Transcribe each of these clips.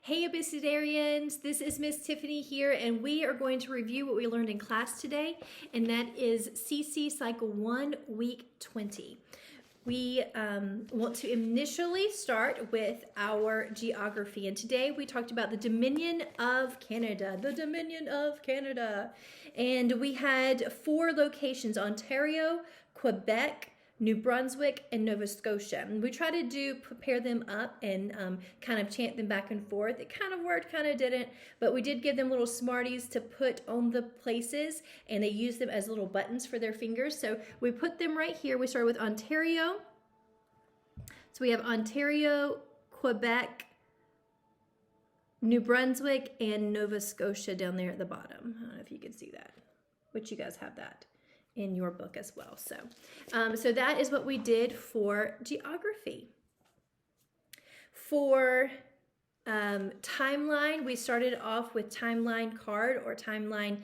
Hey Abecedarians, this is Miss Tiffany here, and we are going to review what we learned in class today, and that is CC Cycle 1, Week 20. We want to initially start with our geography, and today we talked about the Dominion of Canada, and we had 4 locations: Ontario, Quebec, New Brunswick, and Nova Scotia. And we try to pair them up and kind of chant them back and forth. It kind of worked, kind of didn't, but we did give them little Smarties to put on the places, and they used them as little buttons for their fingers. So we put them right here. We started with Ontario. So we have Ontario, Quebec, New Brunswick, and Nova Scotia down there at the bottom. I don't know if you can see that, but you guys have that in your book as well. So that is what we did for geography. For timeline, we started off with timeline card or timeline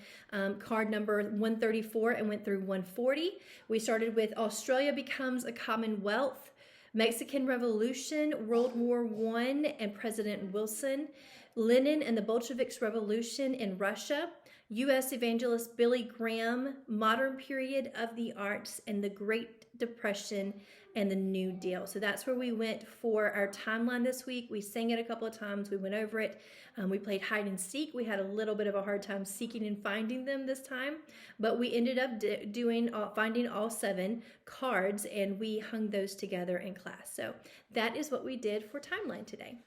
card number 134 and went through 140. We started with Australia becomes a Commonwealth, Mexican Revolution, World War I and President Wilson, Lenin and the Bolsheviks Revolution in Russia, U.S. evangelist Billy Graham, modern period of the arts, and the Great Depression and the New Deal. So that's where we went for our timeline this week. We sang it a couple of times. We went over it. We played hide and seek. We had a little bit of a hard time seeking and finding them this time, but we ended up finding all 7 cards, and we hung those together in class. So that is what we did for timeline today.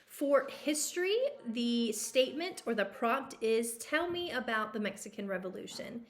For history, the statement or the prompt is, tell me about the Mexican Revolution.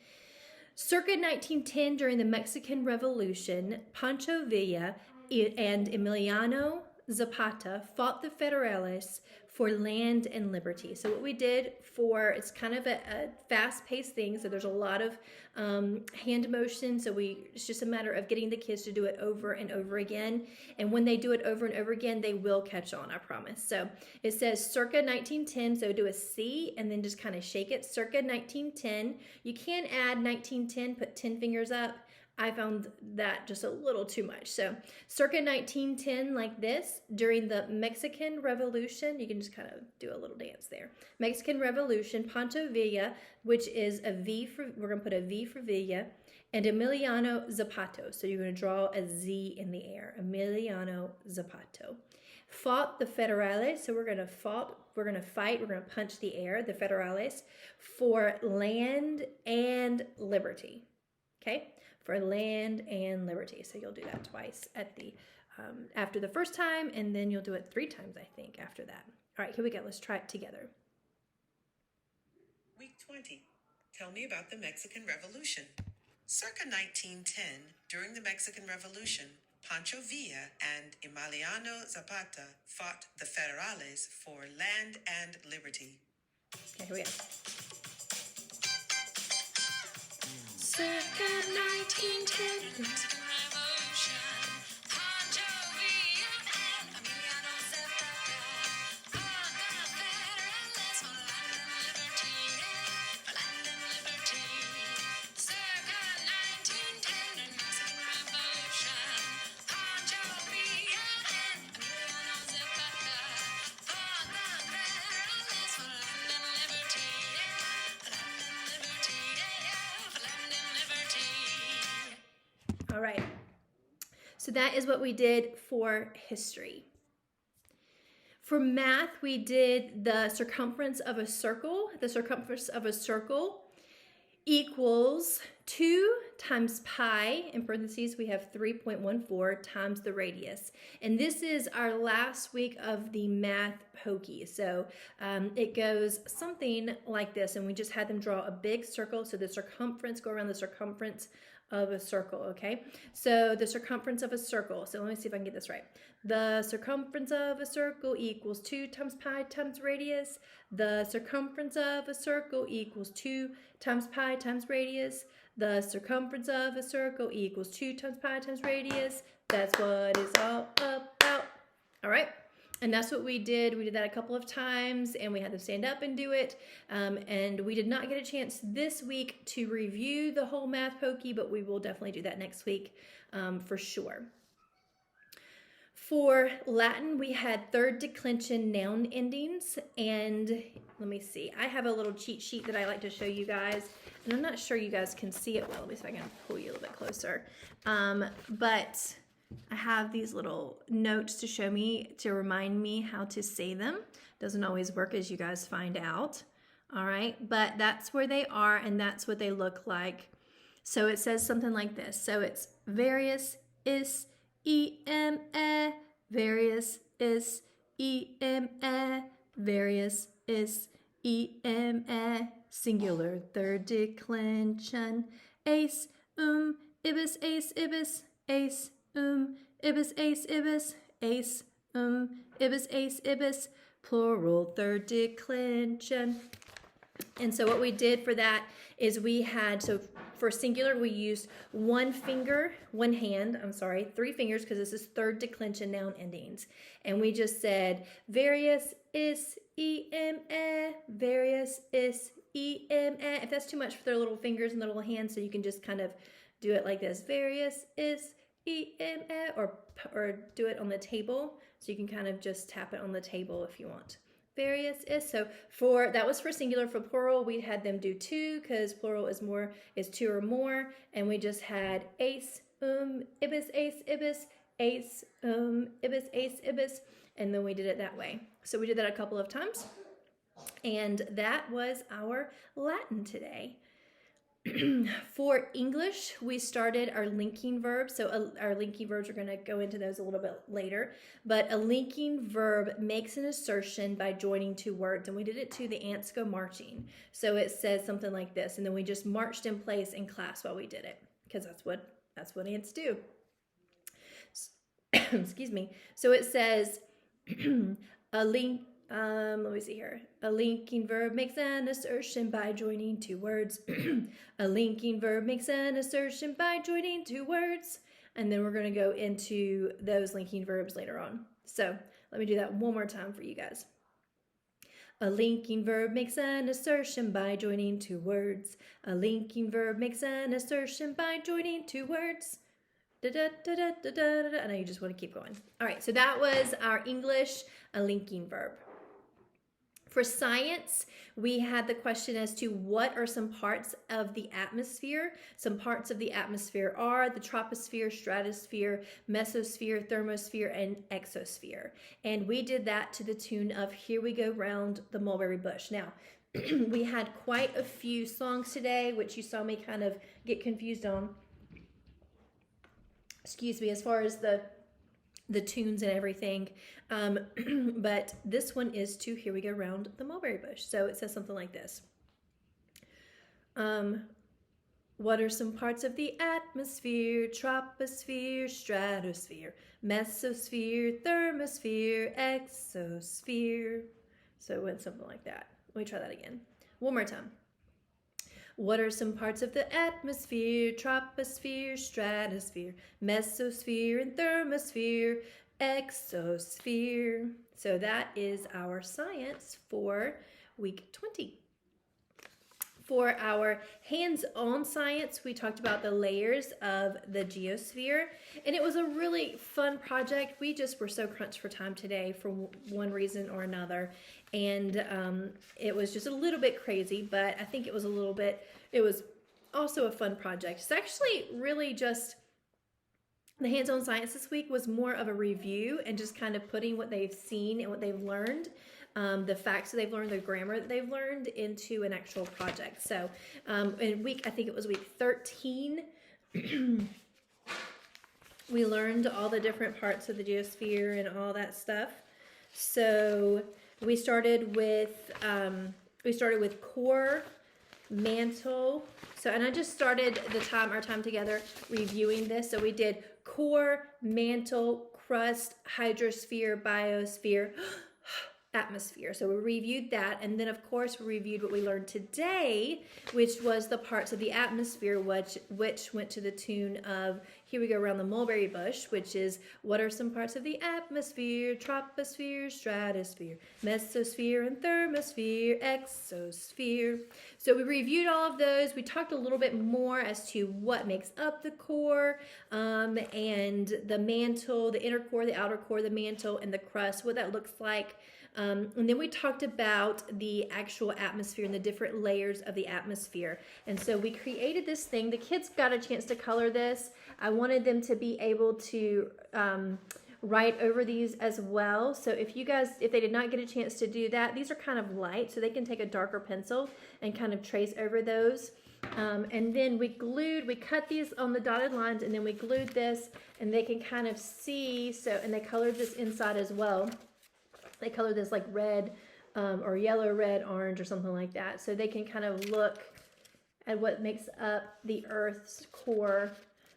Circa 1910, during the Mexican Revolution, Pancho Villa and Emiliano Zapata fought the Federales for land and liberty. So what we did it's kind of a fast-paced thing, so there's a lot of hand motion, so it's just a matter of getting the kids to do it over and over again, and when they do it over and over again, they will catch on, I promise. So it says circa 1910, so do a C and then just kind of shake it, circa 1910. You can add 1910, put 10 fingers up. I found that just a little too much. So circa 1910, like this, during the Mexican Revolution, you can just kind of do a little dance there. Mexican Revolution, Pancho Villa, which is a V for, we're going to put a V for Villa, and Emiliano Zapata. So you're going to draw a Z in the air. Emiliano Zapata. Fought the Federales, so we're going to fight, we're going to punch the air, the Federales, for land and liberty. Okay? For land and liberty. So you'll do that twice at the after the first time, and then you'll do it 3 times, I think, after that. All right, here we go. Let's try it together. Week 20. Tell me about the Mexican Revolution. Circa 1910, during the Mexican Revolution, Pancho Villa and Emiliano Zapata fought the Federales for land and liberty. Okay, here we go. Circa 1910. Mexican Revolution. Pancho Villa and Emiliano Zapata fought the Federales for land and liberty. Land and liberty. Circa 1910. Mexican Revolution. Pancho Villa and Emiliano Zapata fought the Federales for land and liberty. Land and liberty. All right, so that is what we did for history. For math, we did the circumference of a circle. The circumference of a circle equals 2 times pi, in parentheses we have 3.14, times the radius. And this is our last week of the math pokey. So it goes something like this, and we just had them draw a big circle, so the circumference, go around the circumference of a circle, okay? So the circumference of a circle, so let me see if I can get this right. The circumference of a circle equals 2 times pi times radius. The circumference of a circle equals 2 times pi times radius. The circumference of a circle equals 2 times pi times radius. That's what it's all about. All right? And that's what we did. We did that a couple of times, and we had them stand up and do it. And we did not get a chance this week to review the whole math pokey, but we will definitely do that next week for sure. For Latin, we had third declension noun endings. And let me see. I have a little cheat sheet that I like to show you guys. And I'm not sure you guys can see it well. Let me see if I can pull you a little bit closer. But I have these little notes to show me, to remind me how to say them. Doesn't always work, as you guys find out. All right. But that's where they are, and that's what they look like. So it says something like this. So it's various is E-M-E, various is E-M-E, various is E-M-E, singular third declension, ace, ibis, ace, ibis, ace, ibis, ace, ibis, ace, ibis, ace, ibis, plural third declension. And so what we did for that is we had, so for singular, we used one finger, one hand, three fingers, because this is third declension noun endings. And we just said, various is E-M-E, various is E-M-E. If that's too much for their little fingers and their little hands, so you can just kind of do it like this, various is E-M-E, or do it on the table. So you can kind of just tap it on the table if you want. Various is, so for that was for singular. For plural, we had them do two, because plural is two or more, and we just had ace, ibis, ace, ibis, ace, ibis, ace, ibis, and then we did it that way. So we did that a couple of times, and that was our Latin today. For English, we started our linking verbs. So our linking verbs, we're going to go into those a little bit later. But a linking verb makes an assertion by joining two words. And we did it to the ants go marching. So it says something like this. And then we just marched in place in class while we did it. Because that's what ants do. Excuse me. So it says let me see here. A linking verb makes an assertion by joining two words. A linking verb makes an assertion by joining two words. And then we're going to go into those linking verbs later on. So let me do that one more time for you guys. A linking verb makes an assertion by joining two words. A linking verb makes an assertion by joining two words. Da, da, da, da, da, da, da. I know you just want to keep going. All right, so that was our English, a linking verb. For science, we had the question as to what are some parts of the atmosphere. Some parts of the atmosphere are the troposphere, stratosphere, mesosphere, thermosphere, and exosphere. And we did that to the tune of Here We Go Round the Mulberry Bush. Now, we had quite a few songs today, which you saw me kind of get confused on. Excuse me, as far as the tunes and everything. But this one is to Here We Go Round the Mulberry Bush. So it says something like this. What are some parts of the atmosphere? Troposphere, stratosphere, mesosphere, thermosphere, exosphere. So it went something like that. Let me try that again. One more time. What are some parts of the atmosphere? Troposphere, stratosphere, mesosphere, and thermosphere, exosphere. So that is our science for week 20. For our hands-on science, we talked about the layers of the geosphere, and it was a really fun project. We just were so crunched for time today for one reason or another, and it was just a little bit crazy, but I think it was also a fun project. It's actually really just, the hands-on science this week was more of a review and just kind of putting what they've seen and what they've learned, the facts that they've learned, the grammar that they've learned, into an actual project. So I think it was week 13, we learned all the different parts of the geosphere and all that stuff. So we started with core, mantle. So, and I just started our time together reviewing this. So we did core, mantle, crust, hydrosphere, biosphere, atmosphere. So we reviewed that, and then of course we reviewed what we learned today, which was the parts of the atmosphere, which went to the tune of here we go around the mulberry bush, which is what are some parts of the atmosphere? Troposphere, stratosphere, mesosphere, and thermosphere, exosphere. So we reviewed all of those. We talked a little bit more as to what makes up the core, and the mantle, the inner core, the outer core, the mantle, and the crust, what that looks like. And then we talked about the actual atmosphere and the different layers of the atmosphere. And so we created this thing. The kids got a chance to color this. I wanted them to be able to write over these as well. So if they did not get a chance to do that, these are kind of light, so they can take a darker pencil and kind of trace over those. And then we cut these on the dotted lines, and then we glued this, and they can kind of see, and they colored this inside as well. They color this like red or yellow, red, orange, or something like that. So they can kind of look at what makes up the Earth's core,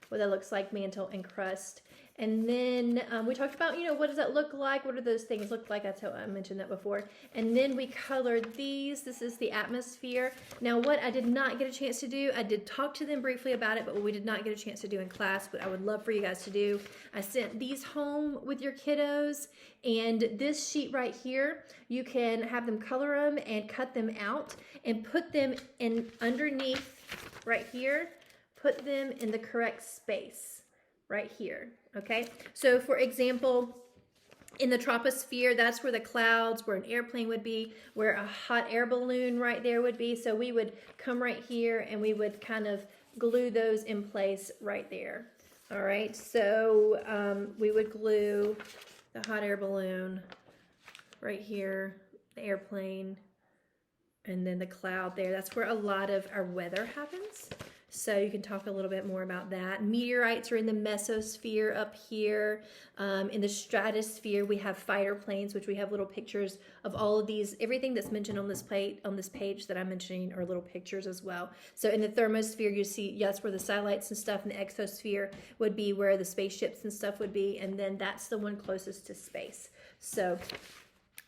what that looks like, mantle and crust. And then we talked about, what does that look like? What do those things look like? That's how I mentioned that before. And then we colored these. This is the atmosphere. Now, what I did not get a chance to do, I did talk to them briefly about it, but what we did not get a chance to do in class, but I would love for you guys to do, I sent these home with your kiddos. And this sheet right here, you can have them color them and cut them out and put them in underneath right here, put them in the correct space right here. Okay, so for example, in the troposphere, that's where the clouds, where an airplane would be, where a hot air balloon right there would be. So we would come right here and we would kind of glue those in place right there. All right, so we would glue the hot air balloon right here, the airplane, and then the cloud there. That's where a lot of our weather happens. So you can talk a little bit more about that. Meteorites are in the mesosphere up here. In the stratosphere, we have fighter planes, which we have little pictures of all of these. Everything that's mentioned on this page that I'm mentioning are little pictures as well. So in the thermosphere, you see, that's where the satellites and stuff, and the exosphere would be where the spaceships and stuff would be. And then that's the one closest to space. So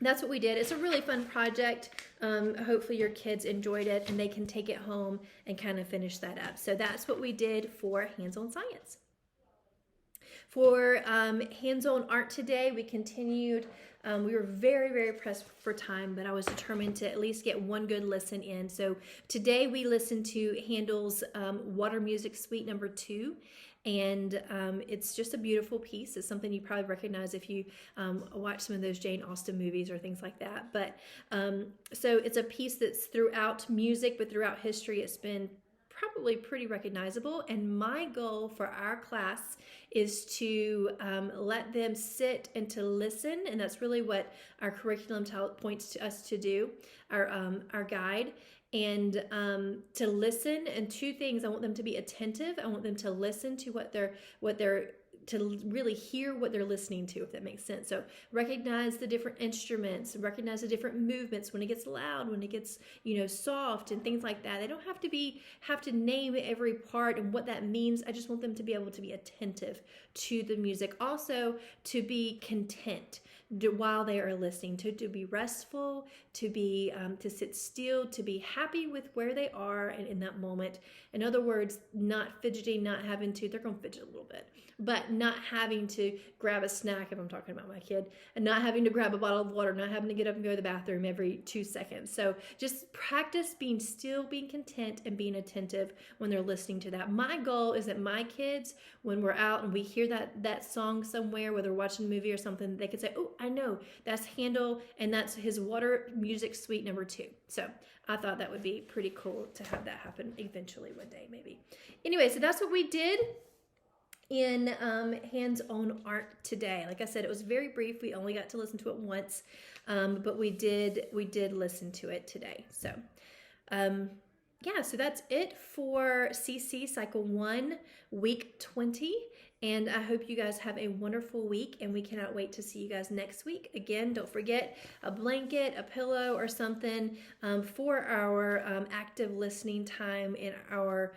that's what we did. It's a really fun project. Hopefully your kids enjoyed it and they can take it home and kind of finish that up. So that's what we did for hands-on science. For hands-on art today, we continued. We were very, very pressed for time, but I was determined to at least get one good listen in. So today we listened to Handel's Water Music Suite number 2. And it's just a beautiful piece. It's something you probably recognize if you watch some of those Jane Austen movies or things like that. But so it's a piece that's throughout music, but throughout history, it's been probably pretty recognizable. And my goal for our class is to let them sit and to listen. And that's really what our curriculum points to us to do, our guide. And to listen, and 2 things. I want them to be attentive. I want them to listen to what they're to really hear what they're listening to, if that makes sense. So recognize the different instruments, recognize the different movements, when it gets loud, when it gets, soft and things like that. They don't have to name every part and what that means. I just want them to be able to be attentive to the music. Also to be content while they are listening, to be restful, to be to sit still, to be happy with where they are and in that moment. In other words, not fidgeting, not having to, they're going to fidget a little bit, but not having to grab a snack, if I'm talking about my kid, and not having to grab a bottle of water, not having to get up and go to the bathroom every 2 seconds. So just practice being still, being content, and being attentive when they're listening to that. My goal is that my kids, when we're out and we hear that song somewhere, whether we're watching a movie or something, they could say, oh, I know, that's Handel, and that's his Water Music Suite number 2. So I thought that would be pretty cool to have that happen eventually one day, maybe. Anyway, so that's what we did in hands-on art today. Like I said, it was very brief. We only got to listen to it once, but we did listen to it today. So yeah, so that's it for CC Cycle 1, Week 20. And I hope you guys have a wonderful week, and we cannot wait to see you guys next week. Again, don't forget a blanket, a pillow, or something for our active listening time in our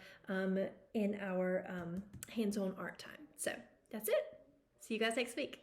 hands-on art time. So that's it. See you guys next week.